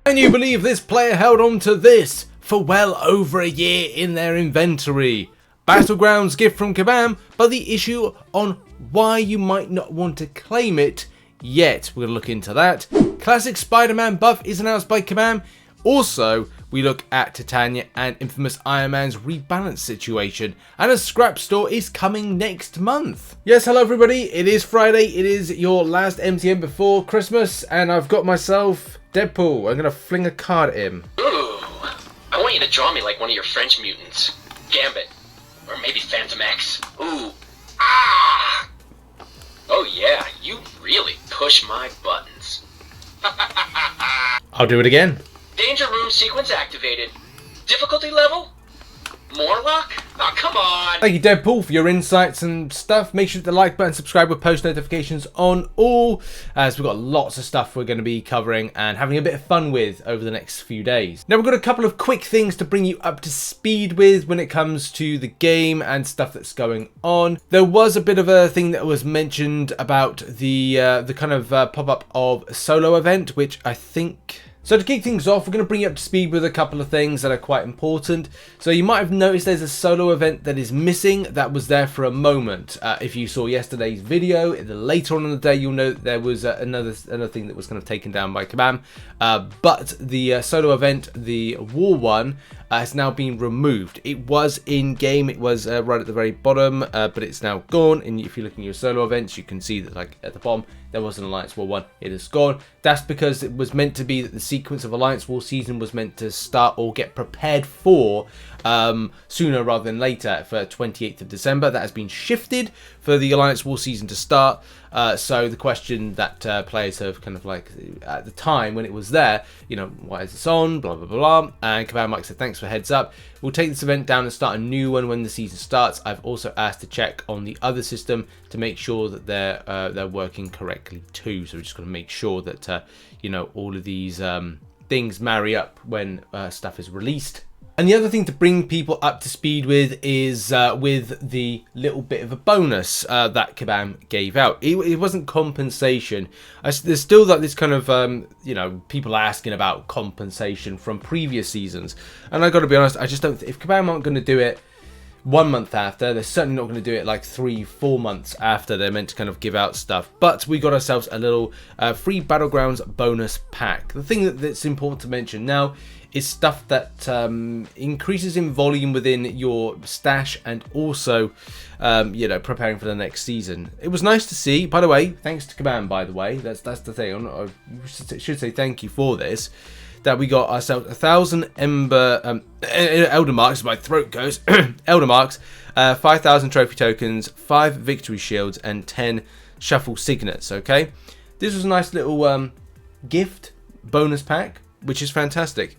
Can you believe this player held on to this for well over a year in their inventory? Battlegrounds gift from Kabam, but the issue on why you might not want to claim it yet. We're going to look into that. Classic Spiderman Buff is announced by Kabam. Also, we look at Titania and Infamous Iron Man's rebalance situation, and a scrap store is coming next month. Yes, hello everybody, it is Friday, it is your last MCN before Christmas, and I've got myself Deadpool. I'm going to fling a card at him. Ooh, I want you to draw me like one of your French mutants. Gambit, or maybe Phantom X. Ooh, ah! Oh yeah, you really push my buttons. I'll do it again. Danger room sequence activated. Difficulty level? Morlock? Oh, come on! Thank you, Deadpool, for your insights and stuff. Make sure to like button, subscribe with post notifications on all, as we've got lots of stuff we're going to be covering and having a bit of fun with over the next few days. Now, we've got a couple of quick things to bring you up to speed with when it comes to the game and stuff that's going on. There was a bit of a thing that was mentioned about the kind of pop-up of solo event, which I think... So to kick things off, we're going to bring you up to speed with a couple of things that are quite important. So you might have noticed there's a solo event that is missing that was there for a moment. If you saw yesterday's video, later on in the day, you'll know that there was another thing that was kind of taken down by Kabam. But the solo event, the war one, has now been removed. It was in game, it was right at the very bottom, but it's now gone. And if you're looking at your solo events, you can see that like at the bottom, there was an Alliance War 1, it is gone. That's because it was meant to be that the sequence of Alliance War season was meant to start or get prepared for sooner rather than later for 28th of December. That has been shifted for the Alliance War season to start. So the question that players have kind of like at the time when it was there, you know, why is this on, blah, blah, blah. And Kabam Mike said, thanks for heads up. We'll take this event down and start a new one when the season starts. I've also asked to check on the other system to make sure that they're working correctly too. So we're just going to make sure that, you know, all of these things marry up when stuff is released. And the other thing to bring people up to speed with is with the little bit of a bonus that Kabam gave out. It wasn't compensation. There's still like this kind of, you know, people asking about compensation from previous seasons. And I got to be honest, I just don't, if Kabam aren't going to do it 1 month after, they're certainly not going to do it like 3-4 months after they're meant to kind of give out stuff. But we got ourselves a little free Battlegrounds bonus pack. The thing that's important to mention now is stuff that increases in volume within your stash and also, you know, preparing for the next season. It was nice to see, by the way, thanks to Kabam, by the way, that's the thing, I should say thank you for this, that we got ourselves 1,000 Ember, Elder Marks, my throat goes, Elder Marks, 5,000 trophy tokens, 5 victory shields, and 10 shuffle signets, okay? This was a nice little gift bonus pack, which is fantastic.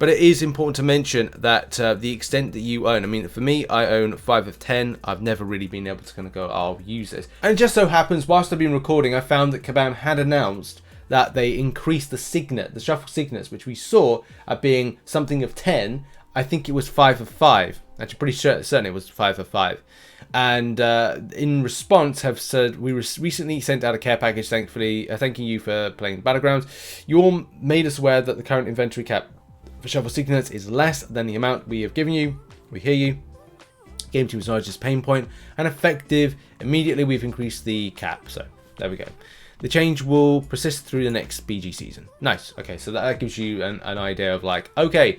But it is important to mention that the extent that you own, I mean, for me, I own 5 of 10. I've never really been able to kind of go, oh, I'll use this. And it just so happens, whilst I've been recording, I found that Kabam had announced that they increased the signet, the shuffle signets, which we saw at being something of 10. I think it was 5 of 5. Actually, pretty certain it was 5 of 5. And in response, have said we recently sent out a care package, thankfully, thanking you for playing Battlegrounds. You all made us aware that the current inventory cap for shuffle signets is less than the amount we have given you. We hear you. Game team acknowledges this pain point, and effective immediately we've increased the cap. So there we go. The change will persist through the next BG season. Nice. Okay, so that gives you an idea of like, okay,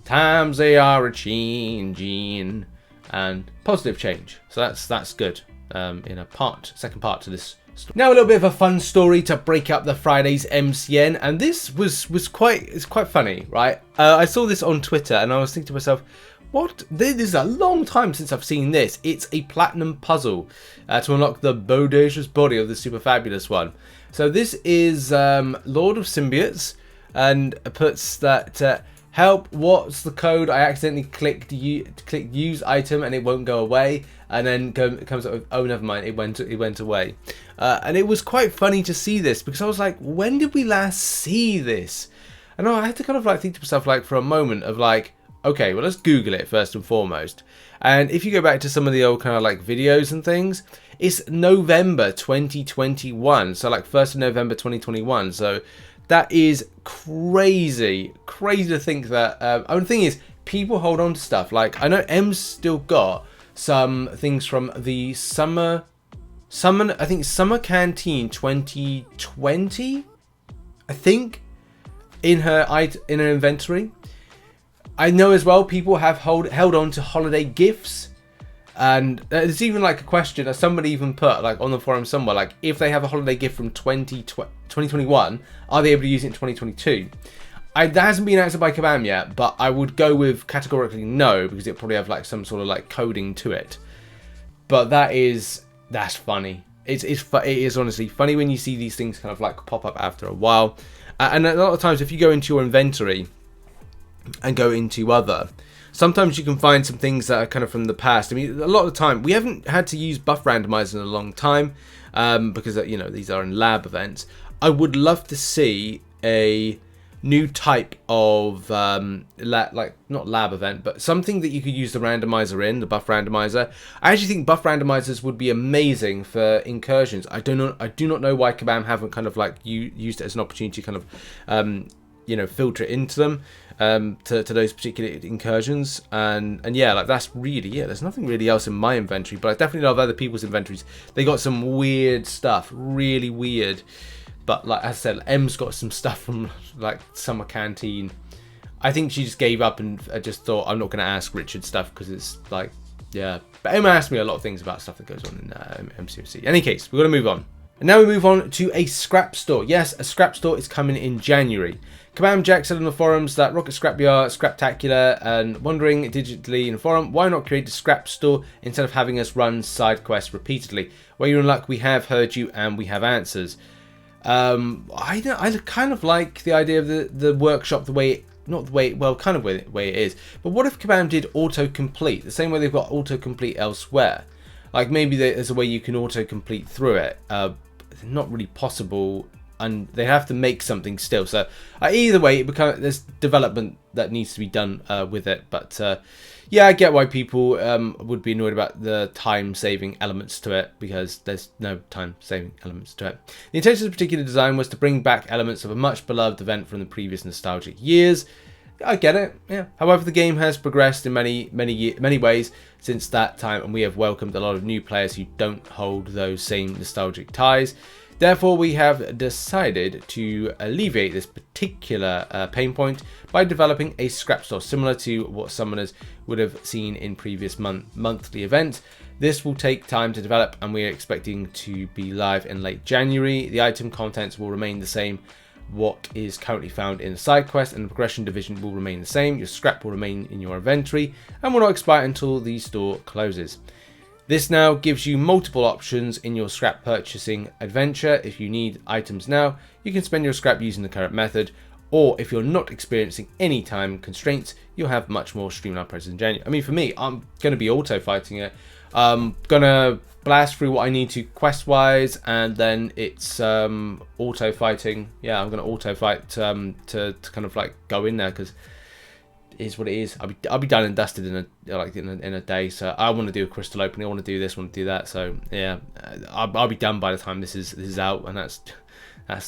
times they are a changing. And positive change, so that's good. In a second part to this story. Now a little bit of a fun story to break up the Friday's MCN, and this was quite funny, right? I saw this on Twitter and I was thinking to myself, what? This is a long time since I've seen this. It's a platinum puzzle to unlock the bodacious body of the super fabulous one. So this is Lord of Symbiotes, and puts that. Help, what's the code? I accidentally clicked use item and it won't go away, and then it comes up with, oh, never mind, it went away. And it was quite funny to see this, because I was like, when did we last see this? And I had to kind of like think to myself, like, for a moment of like, okay, well, let's Google it first and foremost. And if you go back to some of the old kind of like videos and things, it's November 2021, so like 1st of November 2021, so That is crazy. Crazy to think that. The thing is, people hold on to stuff. Like, I know M's still got some things from the summer canteen 2020, I think, in her inventory. I know as well people have held on to holiday gifts, and there's even like a question that somebody even put like on the forum somewhere, like if they have a holiday gift from 2021, are they able to use it in 2022? That hasn't been answered by Kabam yet, but I would go with categorically no, because it probably have like some sort of like coding to it. But that's funny. It is honestly funny when you see these things kind of like pop up after a while. And a lot of times if you go into your inventory and go into other, sometimes you can find some things that are kind of from the past. I mean, a lot of the time we haven't had to use buff randomizer in a long time, because you know, these are in lab events. I would love to see a new type of like not lab event, but something that you could use the randomizer in, the buff randomizer. I actually think buff randomizers would be amazing for incursions. I do not know why Kabam haven't kind of like used it as an opportunity to kind of you know, filter it into them to those particular incursions. And yeah, like that's really it. There's nothing really else in my inventory, but I definitely know of other people's inventories. They got some weird stuff, really weird. But like I said, M's got some stuff from like summer canteen. I think she just gave up and just thought, I'm not going to ask Richard stuff because it's like, yeah. But Emma asked me a lot of things about stuff that goes on in MCOC. In any case, we're going to move on. And now we move on to a scrap store. Yes, a scrap store is coming in January. Kabam Jack said on the forums that Rocket Scrapyard, Scraptacular, and wondering digitally in the forum, why not create a scrap store instead of having us run side quests repeatedly? Where you're in luck, we have heard you and we have answers. I kind of like the idea of the workshop the way it is. But what if Kabam did autocomplete the same way they've got autocomplete elsewhere? Like maybe there's a way you can autocomplete through it. Not really possible, and they have to make something still. So either way, there's development that needs to be done with it. But yeah, I get why people would be annoyed about the time-saving elements to it, because there's no time-saving elements to it. The intention of the particular design was to bring back elements of a much-beloved event from the previous nostalgic years. I get it, yeah. However, the game has progressed in many ways since that time, and we have welcomed a lot of new players who don't hold those same nostalgic ties. Therefore, we have decided to alleviate this particular pain point by developing a scrap store similar to what summoners would have seen in previous monthly events. This will take time to develop, and we are expecting to be live in late January. The item contents will remain the same. What is currently found in the side quest and the progression division will remain the same. Your scrap will remain in your inventory and will not expire until the store closes. This now gives you multiple options in your scrap purchasing adventure. If you need items now, you can spend your scrap using the current method, or if you're not experiencing any time constraints, you'll have much more streamlined process in January. I mean, for me, I'm going to be auto fighting it. I'm going to blast through what I need to quest wise, and then it's auto fighting. Yeah, I'm going to auto fight to kind of like go in there, because is what it is. I'll be done and dusted in a day. So I want to do a crystal opening. I want to do this. I want to do that. So yeah, I'll be done by the time this is out, and that's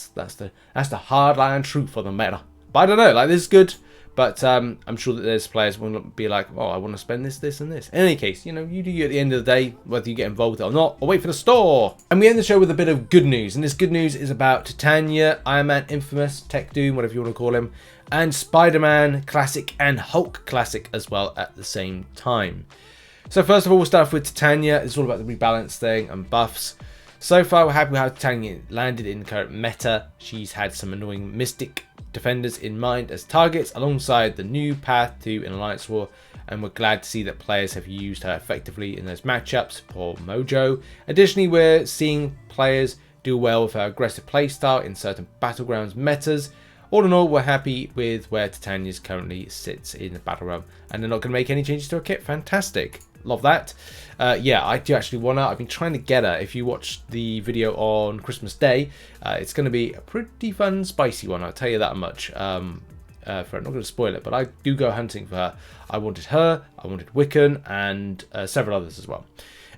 the hardline truth for the matter. But I don't know. Like, this is good, but I'm sure that there's players who will be like, oh, I want to spend this, and this. In any case, you know, you do you at the end of the day, whether you get involved with it or not, or wait for the store. And we end the show with a bit of good news, and this good news is about Titania, Iron Man, Infamous, Tech Doom, whatever you want to call him, and Spiderman Classic and Hulk Classic as well at the same time. So first of all, we'll start off with Titania. It's all about the rebalance thing and buffs. So far, we're happy with how Titania landed in the current meta. She's had some annoying Mystic defenders in mind as targets, alongside the new path to an Alliance War, and we're glad to see that players have used her effectively in those matchups for Mojo. Additionally, we're seeing players do well with her aggressive playstyle in certain Battlegrounds metas. All in all, we're happy with where Titania currently sits in the battle realm, and they're not going to make any changes to her kit. Fantastic. Love that. Yeah, I do actually want her. I've been trying to get her. If you watched the video on Christmas Day, it's going to be a pretty fun, spicy one. I'll tell you that much. I'm not going to spoil it, but I do go hunting for her. I wanted her, I wanted Wiccan, and several others as well.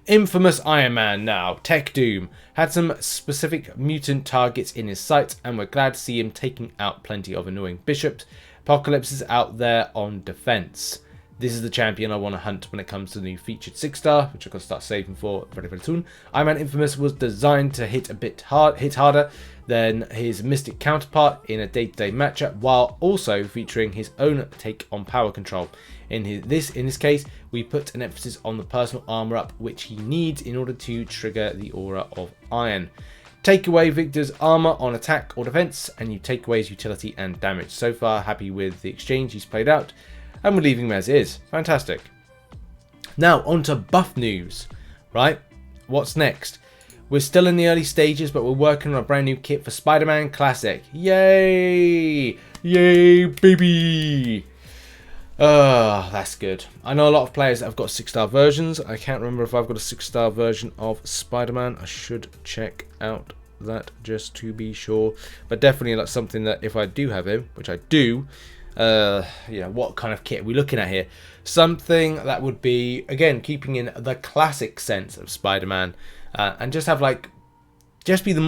Infamous Iron Man now, Tech Doom, had some specific mutant targets in his sights, and we're glad to see him taking out plenty of annoying bishops. Apocalypse is out there on defense. This is the champion I want to hunt when it comes to the new featured 6-star, which I've got to start saving for very, very soon. Iron Man Infamous was designed to hit harder than his Mystic counterpart in a day-to-day matchup, while also featuring his own take on power control. In this case, we put an emphasis on the personal armor up, which he needs in order to trigger the aura of iron. Take away Victor's armor on attack or defense, and you take away his utility and damage. So far, happy with the exchange he's played out, and we're leaving him as is. Fantastic. Now, on to buff news, right? What's next? We're still in the early stages, but we're working on a brand new kit for Spider-Man Classic. Yay! Yay, baby! That's good. I know a lot of players that have got 6-star versions. I can't remember if I've got a 6-star version of Spider-Man. I should check out that just to be sure. But definitely that's something that if I do have him, which I do, what kind of kit are we looking at here? Something that would be, again, keeping in the classic sense of Spider-Man, and just have just be the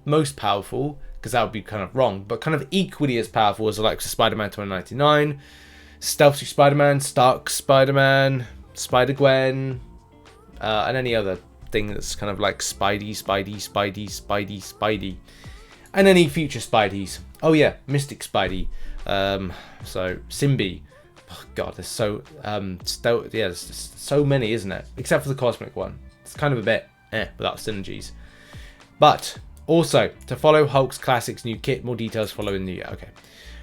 most powerful, because that would be kind of wrong, but kind of equally as powerful as the likes of Spider-Man 2099, Stealthy Spider-Man, Stark Spider-Man, Spider-Gwen, and any other thing that's kind of like Spidey, and any future Spideys. Oh yeah, Mystic Spidey. So Simbi. Oh god, there's so there's so many, isn't it? Except for the cosmic one. It's kind of a bit without synergies. But also to follow Hulk's Classic's new kit. More details follow in the year. Okay.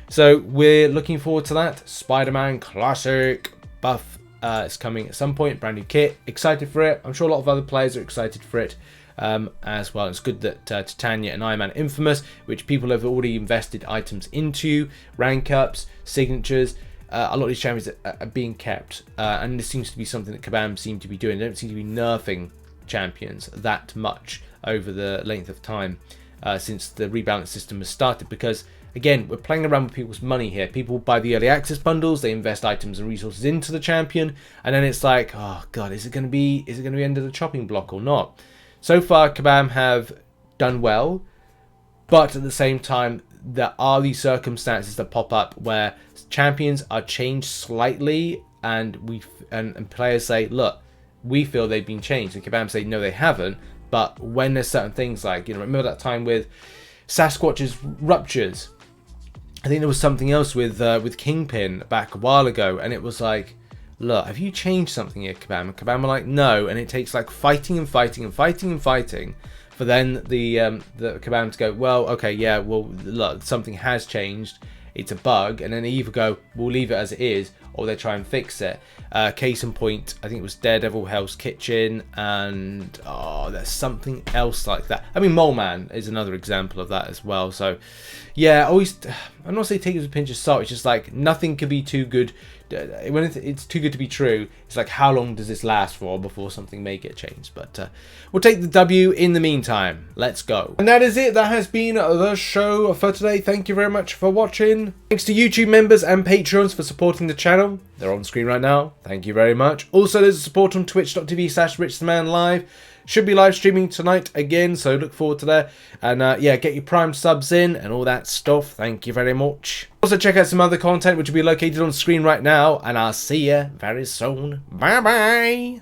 So we're looking forward to that. Spider-Man Classic Buff is coming at some point. Brand new kit. Excited for it. I'm sure a lot of other players are excited for it as well. It's good that Titania and Iron Man Infamous, which people have already invested items into, rank ups, signatures, a lot of these champions are being kept. And this seems to be something that Kabam seem to be doing. They don't seem to be nerfing champions that much over the length of time since the rebalance system has started, because again, we're playing around with people's money here. People buy the early access bundles, they invest items and resources into the champion, and then it's like, oh god, is it going to be end of the chopping block or not? So far, Kabam have done well, but at the same time, there are these circumstances that pop up where champions are changed slightly, and players say, look, we feel they've been changed, and Kabam say, no, they haven't. But when there's certain things like, remember that time with Sasquatch's ruptures? I think there was something else with Kingpin back a while ago, and it was like, look, have you changed something here, Kabam? And Kabam were like, no, and it takes like fighting for then the Kabam to go, well, okay, yeah, well, look, something has changed, it's a bug, and then they either go, we'll leave it as it is, or they try and fix it. Case in point, I think it was Daredevil Hell's Kitchen, and there's something else like that. I mean, Mole Man is another example of that as well. So yeah, I'm not saying take it with a pinch of salt, it's just like nothing can be too good. When it's too good to be true, it's like, how long does this last for before something may get changed? But we'll take the W in the meantime. Let's go. And that is it. That has been the show for today. Thank you very much for watching. Thanks to YouTube members and Patreons for supporting the channel. They're on screen right now. Thank you very much. Also, there's support on twitch.tv/RichTheMan live. Should be live streaming tonight again, so look forward to that. And yeah, get your Prime subs in and all that stuff. Thank you very much. Also, check out some other content which will be located on screen right now, and I'll see you very soon. Bye bye.